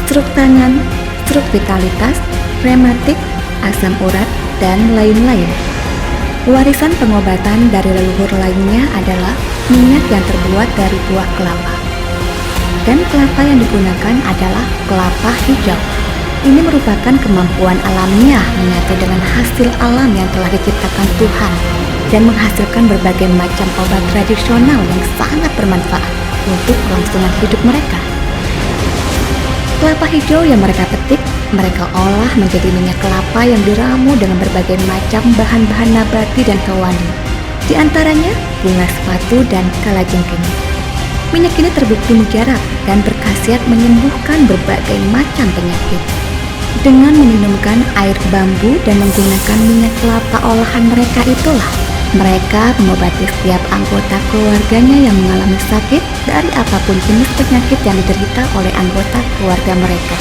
stroke tangan, stroke vitalitas, rematik, asam urat, dan lain-lain. Warisan pengobatan dari leluhur lainnya adalah minyak yang terbuat dari buah kelapa. Dan kelapa yang digunakan adalah kelapa hijau. Ini merupakan kemampuan alamiah menyatu dengan hasil alam yang telah diciptakan Tuhan dan menghasilkan berbagai macam obat tradisional yang sangat bermanfaat untuk kelangsungan hidup mereka. Kelapa hijau yang mereka petik, mereka olah menjadi minyak kelapa yang diramu dengan berbagai macam bahan-bahan nabati dan hewani, di antaranya bunga sepatu dan kalajengking. Minyak ini terbukti mujarab dan berkhasiat menyembuhkan berbagai macam penyakit. Dengan meminumkan air bambu dan menggunakan minyak kelapa olahan mereka itulah, mereka mengobati setiap anggota keluarganya yang mengalami sakit dari apapun jenis penyakit yang diderita oleh anggota keluarga mereka.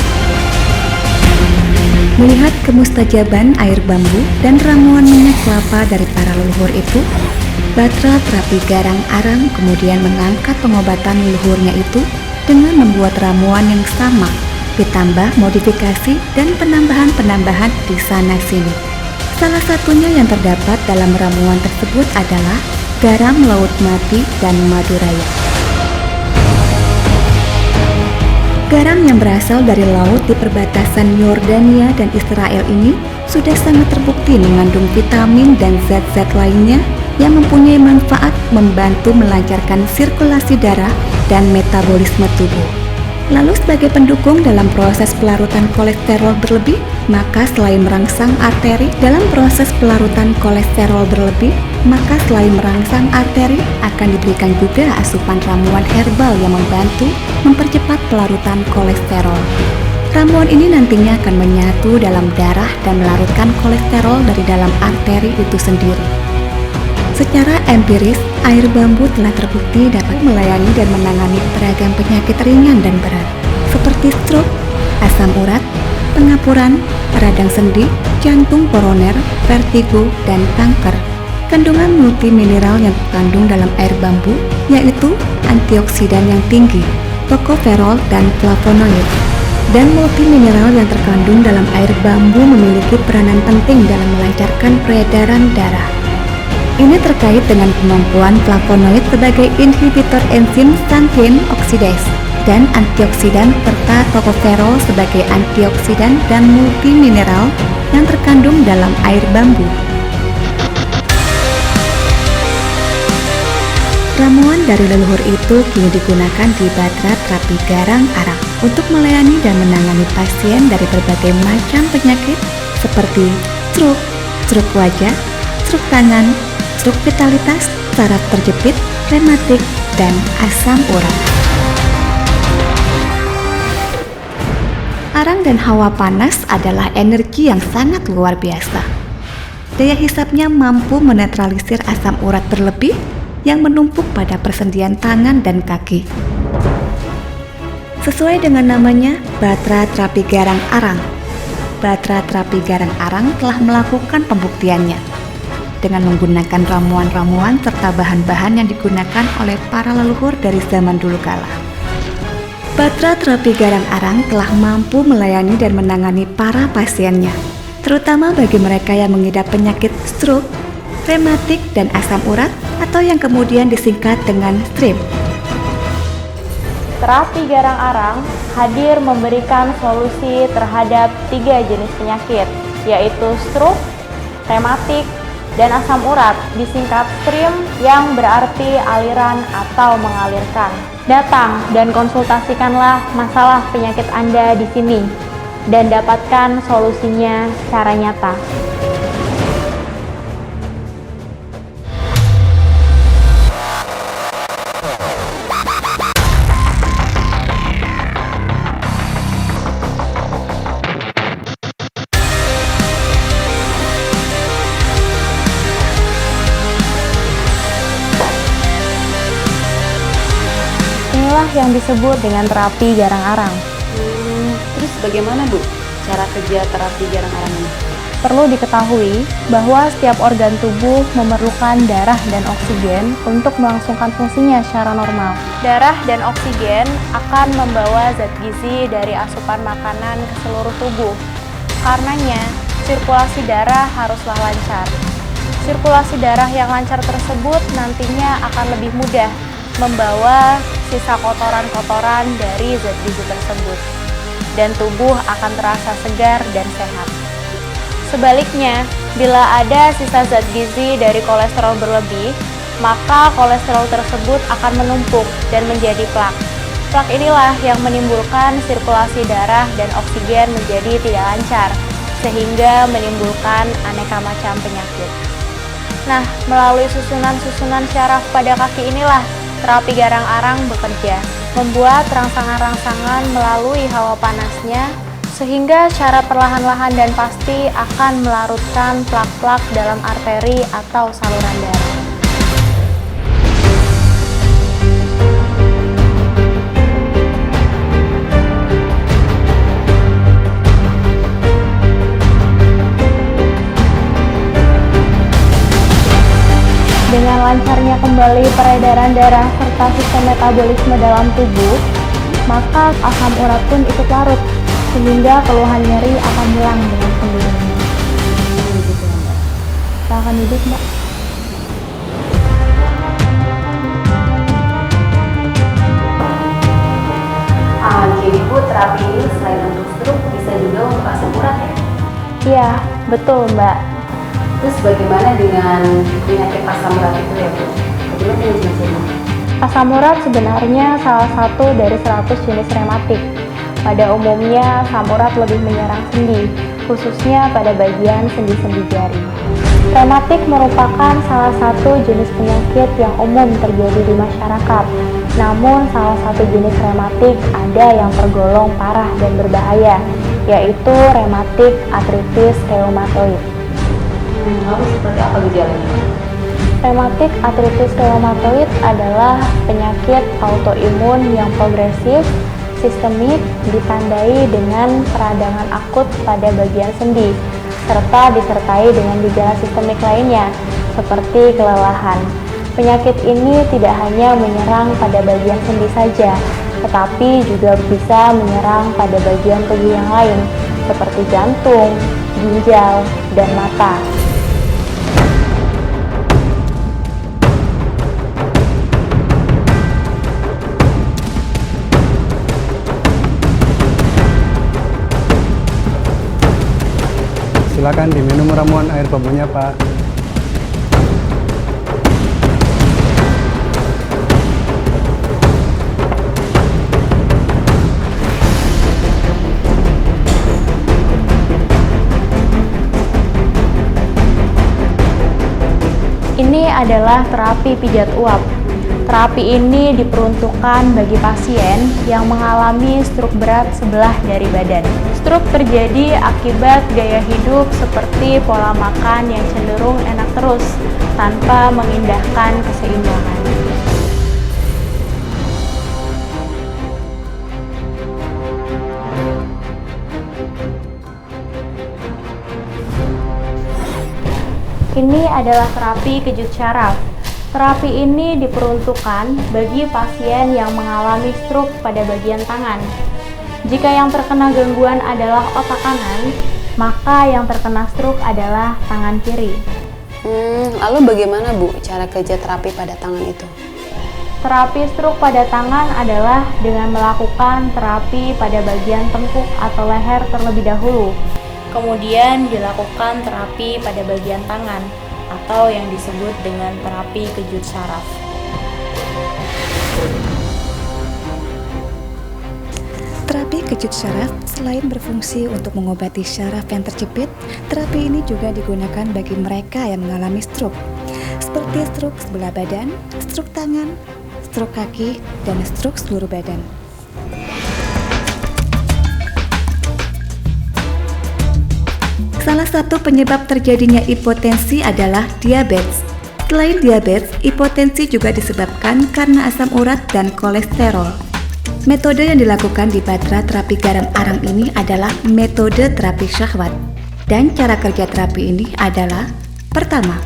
Melihat kemustajaban air bambu dan ramuan minyak kelapa dari para leluhur itu, Batra Terapi Garang Arang kemudian mengangkat pengobatan leluhurnya itu dengan membuat ramuan yang sama, ditambah modifikasi dan penambahan-penambahan di sana-sini. Salah satunya yang terdapat dalam ramuan tersebut adalah garam laut mati dan madu raya. Garam yang berasal dari laut di perbatasan Yordania dan Israel ini sudah sangat terbukti mengandung vitamin dan zat-zat lainnya yang mempunyai manfaat membantu melancarkan sirkulasi darah dan metabolisme tubuh. Lalu sebagai pendukung dalam proses pelarutan kolesterol berlebih, maka selain merangsang arteri dalam proses pelarutan kolesterol berlebih, maka selain merangsang arteri akan diberikan juga asupan ramuan herbal yang membantu mempercepat pelarutan kolesterol. Ramuan ini nantinya akan menyatu dalam darah dan melarutkan kolesterol dari dalam arteri itu sendiri. Secara empiris, air bambu telah terbukti dapat melayani dan menangani beragam penyakit ringan dan berat, seperti stroke, asam urat, pengapuran, radang sendi, jantung koroner, vertigo, dan kanker. Kandungan multimineral yang terkandung dalam air bambu yaitu antioksidan yang tinggi, tokoferol, dan flavonoid. Dan multimineral yang terkandung dalam air bambu memiliki peranan penting dalam melancarkan peredaran darah. Ini terkait dengan kemampuan flavonoid sebagai inhibitor enzim xanthine oxidase dan antioksidan serta tokoferol sebagai antioksidan dan multimineral yang terkandung dalam air bambu. Ramuan dari leluhur itu kini digunakan di Batra Terapi Garang Arang untuk melayani dan menangani pasien dari berbagai macam penyakit seperti stroke wajah, stroke tangan, stroke vitalitas, saraf terjepit, rematik, dan asam urat. Arang dan hawa panas adalah energi yang sangat luar biasa. Daya hisapnya mampu menetralisir asam urat berlebih yang menumpuk pada persendian tangan dan kaki. Sesuai dengan namanya, Batra Terapi Garang Arang. Batra Terapi Garang Arang telah melakukan pembuktiannya dengan menggunakan ramuan-ramuan serta bahan-bahan yang digunakan oleh para leluhur dari zaman dulu kala. Batra Terapi Garang Arang telah mampu melayani dan menangani para pasiennya, terutama bagi mereka yang mengidap penyakit stroke, rematik, dan asam urat atau yang kemudian disingkat dengan STRIP. Terapi Garang Arang hadir memberikan solusi terhadap 3 jenis penyakit, yaitu stroke, rematik, dan asam urat, disingkat STRIM yang berarti aliran atau mengalirkan. Datang dan konsultasikanlah masalah penyakit Anda di sini dan dapatkan solusinya secara nyata. Inilah yang disebut dengan terapi Garang Arang. Terus bagaimana Bu cara kerja terapi Garang Arang ini? Perlu diketahui bahwa setiap organ tubuh memerlukan darah dan oksigen untuk melangsungkan fungsinya secara normal. Darah dan oksigen akan membawa zat gizi dari asupan makanan ke seluruh tubuh. Karenanya, sirkulasi darah haruslah lancar. Sirkulasi darah yang lancar tersebut nantinya akan lebih mudah membawa sisa kotoran-kotoran dari zat gizi tersebut, dan tubuh akan terasa segar dan sehat. Sebaliknya, bila ada sisa zat gizi dari kolesterol berlebih, maka kolesterol tersebut akan menumpuk dan menjadi plak. Plak inilah yang menimbulkan sirkulasi darah dan oksigen menjadi tidak lancar, sehingga menimbulkan aneka macam penyakit. Nah, melalui susunan-susunan syaraf pada kaki inilah terapi Garang Arang bekerja, membuat rangsangan-rangsangan melalui hawa panasnya, sehingga secara perlahan-lahan dan pasti akan melarutkan plak-plak dalam arteri atau saluran darah. Dengan lancarnya kembali peredaran darah serta sistem metabolisme dalam tubuh, maka asam urat pun ikut larut, sehingga keluhan nyeri akan hilang dengan sendirinya. Silakan duduk, Mbak. Jadi Bu, terapi ini selain untuk stroke bisa juga untuk asam urat ya? Iya, betul Mbak. Terus bagaimana dengan penyakit asam urat itu ya Bu? Bagaimana jenis-jenisnya? Asam urat sebenarnya salah satu dari 100 jenis rematik. Pada umumnya, asam urat lebih menyerang sendi, khususnya pada bagian sendi-sendi jari. Rematik merupakan salah satu jenis penyakit yang umum terjadi di masyarakat. Namun, salah satu jenis rematik ada yang tergolong parah dan berbahaya, yaitu rematik artritis reumatoid. Lalu seperti apa gejalanya? Rematik artritis reumatoid adalah penyakit autoimun yang progresif, sistemik, ditandai dengan peradangan akut pada bagian sendi, serta disertai dengan gejala sistemik lainnya, seperti kelelahan. Penyakit ini tidak hanya menyerang pada bagian sendi saja, tetapi juga bisa menyerang pada bagian tubuh yang lain, seperti jantung, ginjal, dan mata. Silakan diminum ramuan air pembunya, Pak. Ini adalah terapi pijat uap. Terapi ini diperuntukkan bagi pasien yang mengalami stroke berat sebelah dari badan. Stroke terjadi akibat gaya hidup seperti pola makan yang cenderung enak terus, tanpa mengindahkan keseimbangan. Ini adalah terapi kejut syaraf. Terapi ini diperuntukkan bagi pasien yang mengalami stroke pada bagian tangan. Jika yang terkena gangguan adalah otak kanan, maka yang terkena stroke adalah tangan kiri. Lalu bagaimana Bu cara kerja terapi pada tangan itu? Terapi stroke pada tangan adalah dengan melakukan terapi pada bagian tengkuk atau leher terlebih dahulu. Kemudian dilakukan terapi pada bagian tangan, atau yang disebut dengan terapi kejut syaraf. Terapi kejut syaraf selain berfungsi untuk mengobati syaraf yang terjepit, terapi ini juga digunakan bagi mereka yang mengalami stroke, seperti stroke sebelah badan, stroke tangan, stroke kaki, dan stroke seluruh badan. Salah satu penyebab terjadinya hipotensi adalah diabetes. Selain diabetes, hipotensi juga disebabkan karena asam urat dan kolesterol. Metode yang dilakukan di Batra terapi garam arang ini adalah metode terapi syahwat. Dan cara kerja terapi ini adalah: pertama,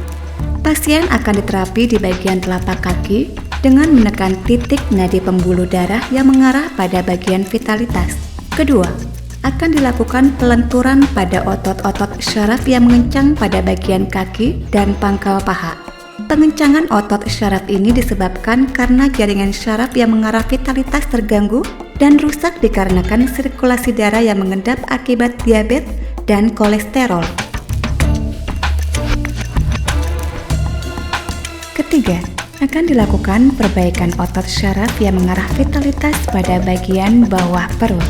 pasien akan diterapi di bagian telapak kaki dengan menekan titik nadi pembuluh darah yang mengarah pada bagian vitalitas. Kedua, akan dilakukan pelenturan pada otot-otot syaraf yang mengencang pada bagian kaki dan pangkal paha. Pengencangan otot syaraf ini disebabkan karena jaringan syaraf yang mengarah vitalitas terganggu dan rusak dikarenakan sirkulasi darah yang mengendap akibat diabetes dan kolesterol. Ketiga, akan dilakukan perbaikan otot syaraf yang mengarah vitalitas pada bagian bawah perut.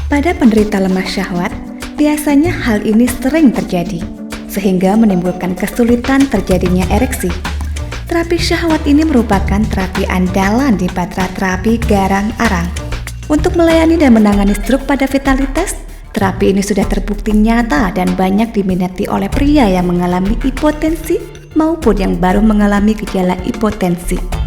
Pada penderita lemah syahwat, biasanya hal ini sering terjadi, sehingga menimbulkan kesulitan terjadinya ereksi. Terapi syahwat ini merupakan terapi andalan di Batra terapi garang arang. Untuk melayani dan menangani stroke pada vitalitas, terapi ini sudah terbukti nyata dan banyak diminati oleh pria yang mengalami hipotensi maupun yang baru mengalami gejala hipotensi.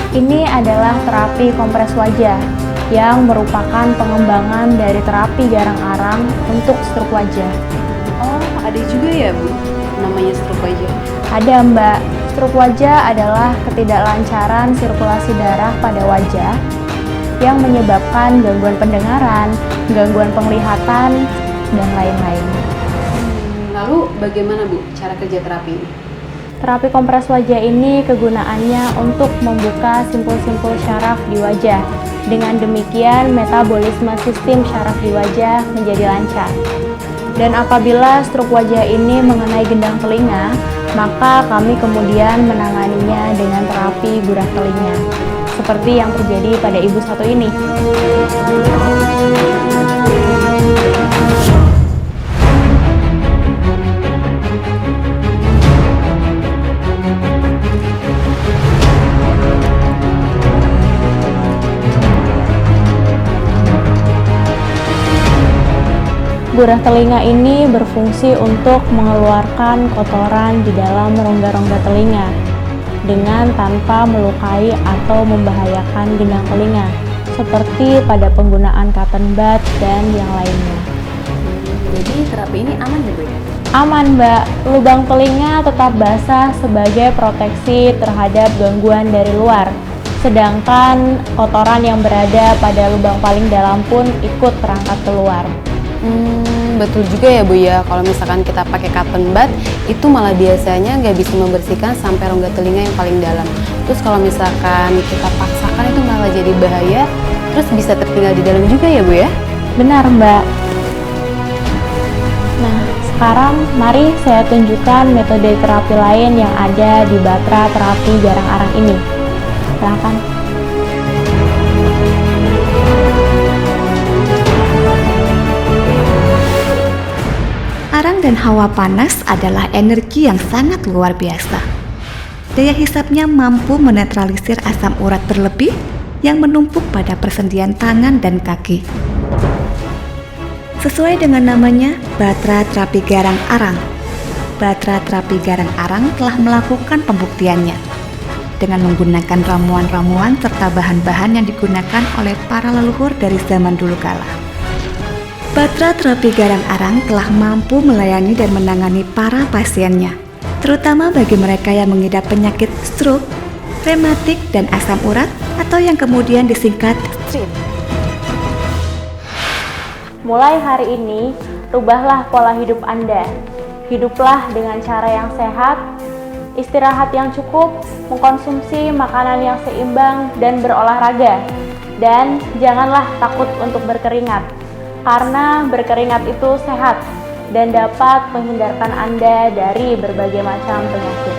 Ini adalah terapi kompres wajah. yang merupakan pengembangan dari terapi garang-arang untuk stroke wajah. Oh, ada juga ya Bu, namanya stroke wajah? Ada Mbak, stroke wajah adalah ketidaklancaran sirkulasi darah pada wajah yang menyebabkan gangguan pendengaran, gangguan penglihatan, dan lain-lain. Lalu bagaimana Bu cara kerja terapi ini? Terapi kompres wajah ini kegunaannya untuk membuka simpul-simpul syaraf di wajah. Dengan demikian, metabolisme sistem syaraf di wajah menjadi lancar. Dan apabila stroke wajah ini mengenai gendang telinga, maka kami kemudian menanganinya dengan terapi gurah telinga, seperti yang terjadi pada ibu satu ini. Gurah telinga ini berfungsi untuk mengeluarkan kotoran di dalam rongga-rongga telinga dengan tanpa melukai atau membahayakan gendang telinga, seperti pada penggunaan cotton bud dan yang lainnya. Jadi terapi ini aman ya Bu ya? Aman Mbak, lubang telinga tetap basah sebagai proteksi terhadap gangguan dari luar, sedangkan kotoran yang berada pada lubang paling dalam pun ikut terangkat keluar. Betul juga ya Bu ya, kalau misalkan kita pakai cotton bud itu malah biasanya nggak bisa membersihkan sampai rongga telinga yang paling dalam. Terus kalau misalkan kita paksakan itu malah jadi bahaya, terus bisa tertinggal di dalam juga ya Bu ya? Benar Mbak. Nah, sekarang mari saya tunjukkan metode terapi lain yang ada di Batra Terapi Garang-Arang ini. Silakan. Arang dan hawa panas adalah energi yang sangat luar biasa. Daya hisapnya mampu menetralisir asam urat berlebih yang menumpuk pada persendian tangan dan kaki. Sesuai dengan namanya, Batra Terapi Garang-Arang. Batra Terapi Garang-Arang telah melakukan pembuktiannya dengan menggunakan ramuan-ramuan serta bahan-bahan yang digunakan oleh para leluhur dari zaman dulu kala. Batra Terapi Garang-Arang telah mampu melayani dan menangani para pasiennya, terutama bagi mereka yang mengidap penyakit stroke, rematik, dan asam urat atau yang kemudian disingkat STRIP. Mulai hari ini, rubahlah pola hidup Anda. Hiduplah dengan cara yang sehat, istirahat yang cukup, mengkonsumsi makanan yang seimbang, dan berolahraga. Dan janganlah takut untuk berkeringat, karena berkeringat itu sehat dan dapat menghindarkan Anda dari berbagai macam penyakit.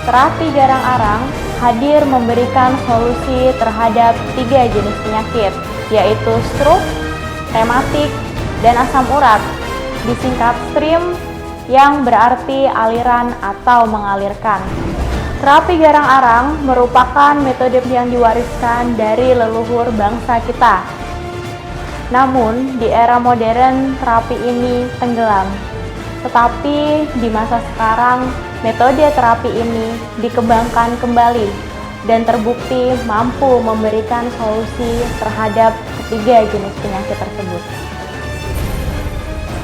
Terapi Garang-Arang hadir memberikan solusi terhadap 3 jenis penyakit, yaitu stroke, rematik, dan asam urat, disingkat STRIP yang berarti aliran atau mengalirkan. Terapi Garang-Arang merupakan metode yang diwariskan dari leluhur bangsa kita. Namun, di era modern, terapi ini tenggelam. Tetapi, di masa sekarang, metode terapi ini dikembangkan kembali dan terbukti mampu memberikan solusi terhadap ketiga jenis penyakit tersebut.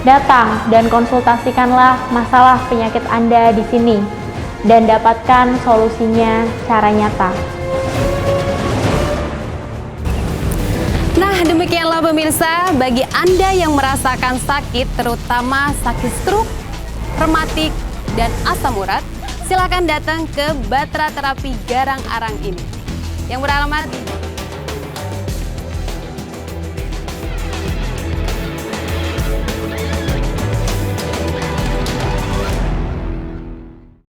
Datang dan konsultasikanlah masalah penyakit Anda di sini dan dapatkan solusinya secara nyata. Nah, demikianlah pemirsa, bagi Anda yang merasakan sakit, terutama sakit stroke, rematik, dan asam urat, silakan datang ke Batra Terapi Garang-Arang ini yang beralamat